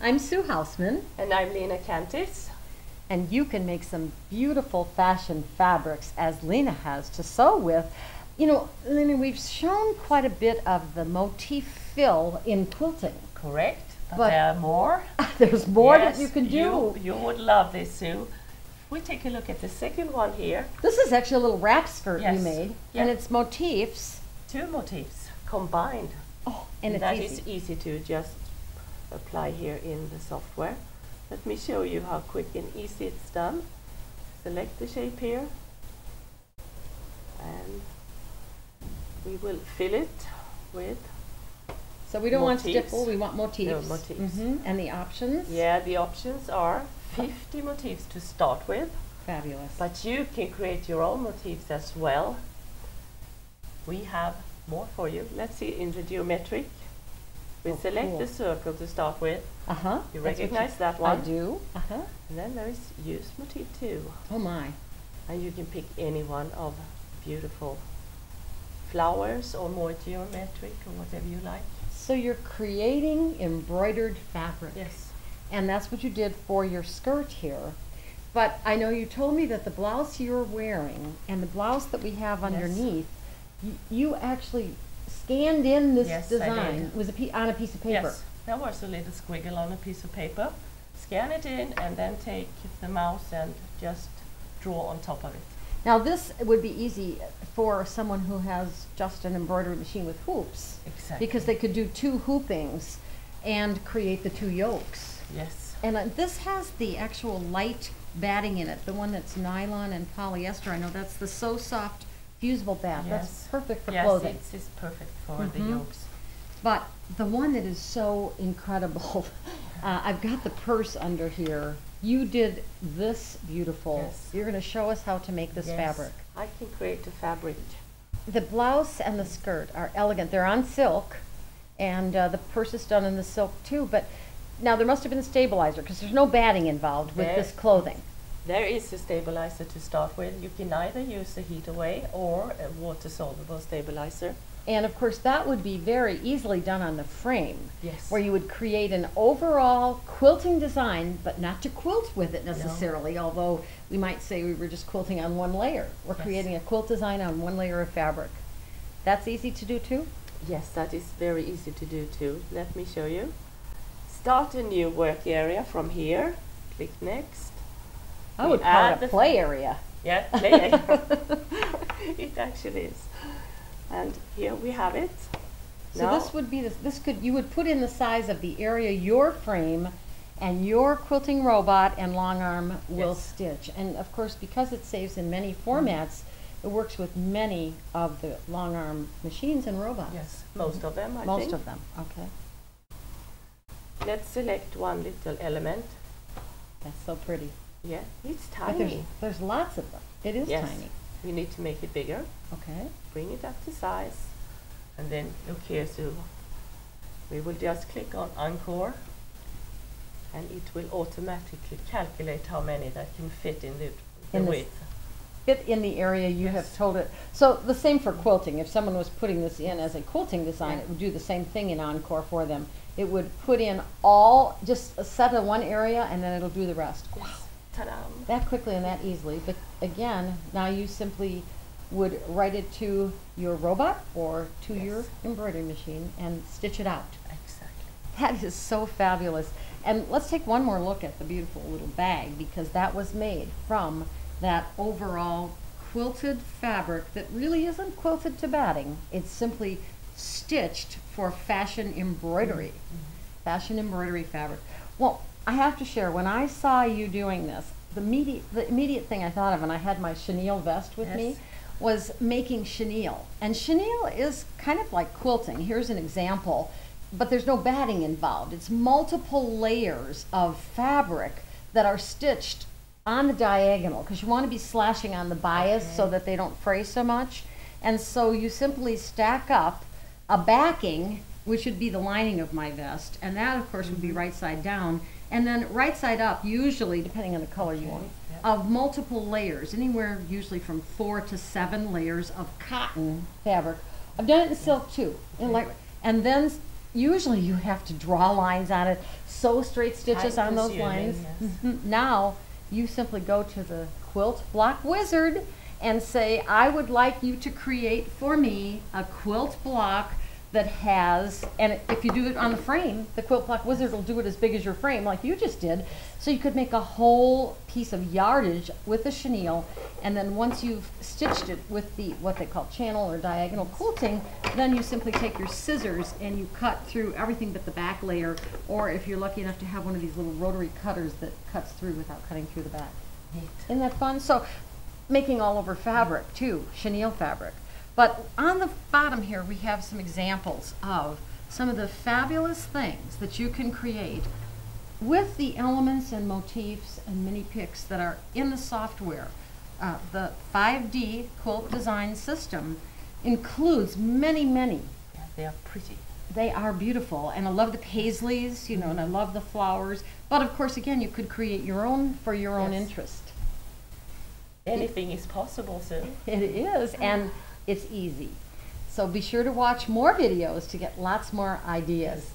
I'm Sue Hausmann. And I'm Lena Kantis. And you can make some beautiful fashion fabrics, as Lena has, to sew with. You know, Lena, we've shown quite a bit of the motif fill in quilting. Correct, but there are more. There's more yes, that you can do. You would love this, Sue. We take a look at the second one here. This is actually a little wrap skirt you Yes. made, Yeah. and it's motifs. Two motifs combined. Oh, and it's that easy. is easy to just apply here in the software. Let me show you how quick and easy it's done. Select the shape here, and we will fill it with. So we don't want motifs. stipple, we want motifs. No, motifs. And the options? Yeah, the options are 50 motifs to start with, Fabulous. but you can create your own motifs as well. We have more for you. Let's see in the geometric. We select cool. the circle to start with. Uh-huh. You That's what recognize that one? I do. Uh-huh. And then there is use motif 2. Oh my. And you can pick any one of beautiful flowers or more geometric or whatever you like. So you're creating embroidered fabric. Yes. And that's what you did for your skirt here. But I know you told me that the blouse you're wearing and the blouse that we have underneath, you actually scanned in this Yes, I design. did. Was on a piece of paper. Yes, there was a little squiggle on a piece of paper. Scan it in and then take the mouse and just draw on top of it. Now this would be easy for someone who has just an embroidery machine with hoops. Exactly. Because they could do 2 hoopings and create the 2 yolks. Yes. And this has the actual light batting in it, the one that's nylon and polyester. I know that's the So Soft fusible bat. Yes. That's perfect for yes, clothing. it's perfect for the yolks. But the one that is so incredible, I've got the purse under here. You did this beautiful. Yes. You're going to show us how to make this fabric. I can create the fabric. The blouse and the skirt are elegant. They're on silk, and the purse is done in the silk too. But now there must have been a stabilizer because there's no batting involved with this clothing. There is a stabilizer to start with. You can either use a heat away or a water soluble stabilizer. And of course that would be very easily done on the frame. Yes. Where you would create an overall quilting design, but not to quilt with it necessarily, although we might say we were just quilting on one layer. We're creating a quilt design on one layer of fabric. That's easy to do too? Yes, that is very easy to do too. Let me show you. Start a new work area from here. Click next. I would call it a play area. Yeah, play area. It actually is. And here we have it. So now, this would be you would put in the size of the area your frame and your quilting robot and long arm will stitch. And of course, because it saves in many formats, it works with many of the long arm machines and robots. Yes, most of them, I think. Most of them, okay. Let's select one little element. That's so pretty. Yeah, it's But tiny. there's lots of them. It is Yes. tiny. We need to make it bigger. Okay. Bring it up to size. And then look here, Sue. We will just click on Encore and it will automatically calculate how many that can fit in the width. Fit in the area you have told it. So the same for quilting. If someone was putting this in as a quilting design, it would do the same thing in Encore for them. It would put in just a set of one area and then it'll do the rest. Yes. Wow. Ta-da. That quickly and that easily. But again, now you simply would write it to your robot or to your embroidery machine and stitch it out. Exactly. That is so fabulous. And let's take one more look at the beautiful little bag, because that was made from that overall quilted fabric that really isn't quilted to batting. It's simply stitched for fashion embroidery. Fashion embroidery fabric. Well, I have to share, when I saw you doing this, the immediate thing I thought of, and I had my chenille vest with me, was making chenille. And chenille is kind of like quilting. Here's an example, but there's no batting involved. It's multiple layers of fabric that are stitched on the diagonal, because you want to be slashing on the bias so that they don't fray so much. And so you simply stack up a backing, which would be the lining of my vest, and that of course would be right side down, and then right side up, usually, depending on the color you want, of multiple layers, anywhere usually from 4 to 7 layers of cotton fabric. I've done it in silk too, and then usually you have to draw lines on it, sew straight stitches on those lines. Yes. Now you simply go to the Quilt Block Wizard and say, I would like you to create for me a quilt block that has, and if you do it on the frame, the Quilt Block Wizard will do it as big as your frame like you just did. So you could make a whole piece of yardage with the chenille, and then once you've stitched it with the what they call channel or diagonal quilting, then you simply take your scissors and you cut through everything but the back layer, or if you're lucky enough to have one of these little rotary cutters that cuts through without cutting through the back. Neat. Isn't that fun? So making all over fabric too, chenille fabric. But on the bottom here we have some examples of some of the fabulous things that you can create with the elements and motifs and mini picks that are in the software. The 5D Quilt Design System includes many, many. Yeah, they are pretty. They are beautiful, and I love the paisleys, you know, and I love the flowers. But of course, again, you could create your own for your own interest. Anything is possible, Sue. It is, and it's easy. So be sure to watch more videos to get lots more ideas.